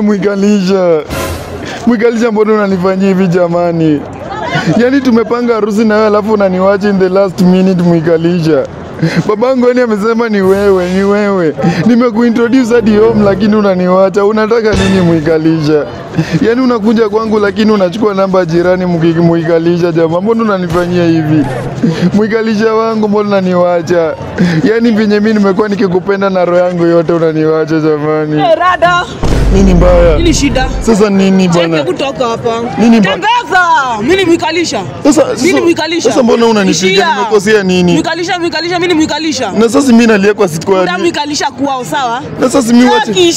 Mwikalisha. Mwikalisha, mbona unanifanyia hivi jamani? Yaani tumepanga harusi na wewe alafu unaniwacha in the last minute Mwikalisha. Babangu yani amesema ni wewe. Nimekuintroduce hadi home lakini unaniwacha. Unataka nini Mwikalisha? Yaani unakuja kwangu lakini unachukua namba jirani Mwikalisha jamaa. Mbona unanifanyia hivi? Mwikalisha wangu, mbona unaniwacha? Yaani venye mimi nimekuwa nikikupenda na roho yangu yote unaniwacha jamani. Rada. Nini mbaya? Nini shida? Sasa nini bwana? Hebu toka hapa. Nini tangaza? Mimi ni Mwikalisha. Mimi Mwikalisha. Sasa mbona unanipiga? Nimekosea nini? Mwikalisha, mimi ni Mwikalisha. Na sasa mimi nalia kwa siku ndio Mwikalisha kwao, sawa? Na sasa mimi wache.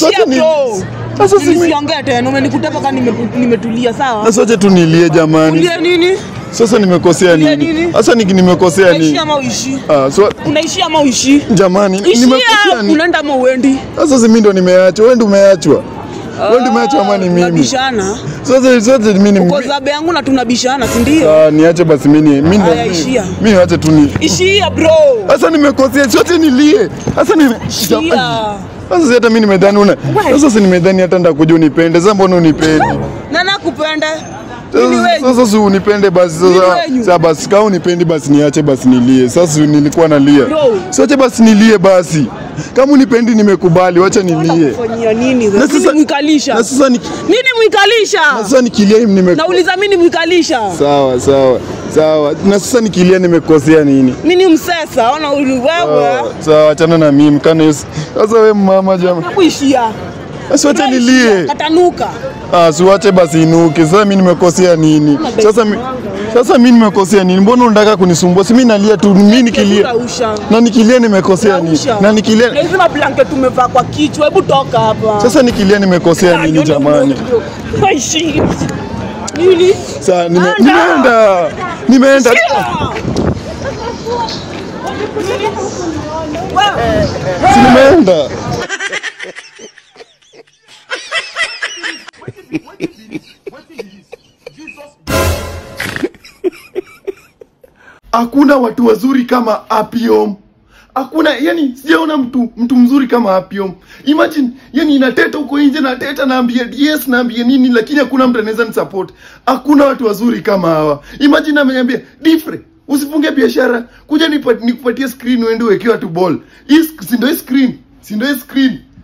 Sasa siongee tena, umenikuta mpaka nimetulia, sawa? Sasa acha tu nilie jamani. Ulie nini? Sasa nimekosea nini? Sasa nimekosea nini? Unaishi ama uishi? So unaishi ama uishi? Jamani, nimekosea nini? Unaenda ama uendi? Sasa mimi ndo nimeachwa, wewe ndo umeachwa. Wewe ndio umeacha ama ni mimi? Tunabishana. Sasa mimi ni uko zabe yangu na tunabishana, si ndio? Niache basi mimi niache tu ni. Ishia bro. Sasa nimekosea, sote nilie. Sasa sasa hata mimi nimedhani sasa nimedhani hata ndakuja unipende. Sasa mbona unipendi? Na nakupenda. Sasa si unipende basi sasa basi kama unipendi basi niache basi nilie. Sasa nilikuwa nalia. Sote basi nilie basi. Kama unipendi nimekubali, wacha nilie. Unafanyia nini? Sasa Mwikalisha. Na sasa mimi Mwikalisha. Na sasa nikilia nauliza mimi Mwikalisha. Sawa. Na sasa nikilia nimekosea nini? Mimi ni msesa, ona wewe. Sawa, achana na mimi. Sasa wewe mama jamaa. Nakuishia. Sasa nilie. Katanuka. Siwache basi inuke. Sasa mimi nimekosea nini? Sasa mimi nimekosea nini? Mbona unataka kunisumbua? Si mimi nalia tu, mimi nikilia. Na nikilia nimekosea nini? Na nikilia. Lazima blanket tumevaa kwa kichwa. Hebu toka hapa. Sasa nikilia nimekosea nini jamani? Aishi. Nini? Sasa nimeenda. Si nimeenda. Hakuna watu wazuri kama Appium. Hakuna, yani sijaona mtu mzuri kama Appium. Imagine, yani inateta huko nje na teta naambia yes naambia nini lakini hakuna mtu anaweza nisupport. Hakuna watu wazuri kama hawa. Imagine ameniambia, "Difre, usifunge biashara. Kuja nikupatie screen uende uweke watu ball." Si ndio screen.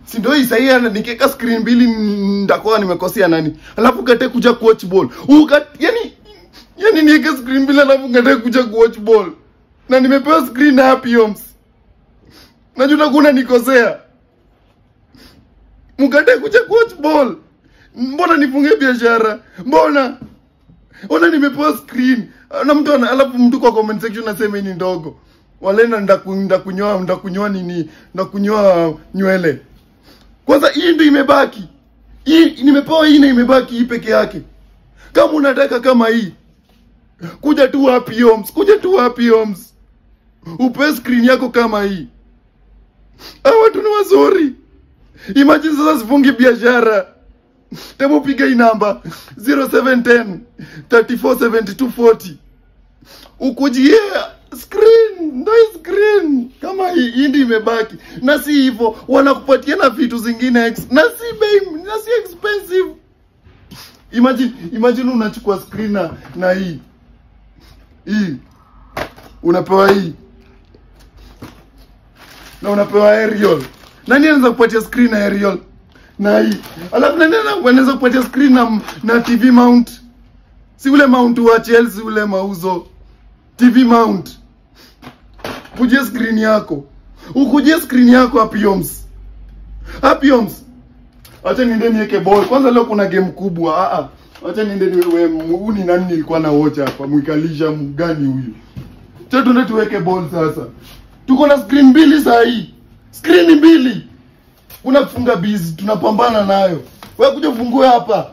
Si ndio hii sahihi nikeka screen mbili ndakuwa nimekosea nani? Alafu kate kuja kuwatch ball. Yani niweke screen mbili alafu kate kuja kuwatch ball. Na nimepewa screen na Appium. Najua kuna nikosea. Mkate kuja kuwatch ball. Mbona nifunge biashara? Mbona? Ona nimepewa screen. Na alafu mtu kwa comment section anasema ni ndogo. Walenda ndakunyoa nini? Ndakunyoa nywele. Kwanza hii ndio imebaki. Hii nimepewa hii na imebaki hii peke yake. Kama unataka kama hii, kuja tu Appium. Upe screen yako kama hii. Hawa watu ni wazuri. Imagine sasa sifungi biashara. Temu piga hii namba 0710 347240. Ukujie screen kama hii ndio imebaki. Na si hivyo wanakupatia na vitu zingine na si expensive. Imagine unachukua screen na hii unapewa hii na unapewa aerial. Nani anaweza kupatia screen na aerial na hii? Alafu nani anaweza kupatia screen na TV mount? Si ule mount wa Chelsea ule mauzo. TV mount. Kujia screen yako. Ukujia screen yako Appium. Acha niende niweke ball. Kwanza leo kuna game kubwa. Acha niende wewe ni nani nilikuwa na watch hapa? Mwikalisha mgani huyu? Acha tuende tuweke ball sasa. Tuko na screen mbili saa hii. Screen mbili. Unafunga busy tunapambana nayo. Wewe kuja ufungue hapa.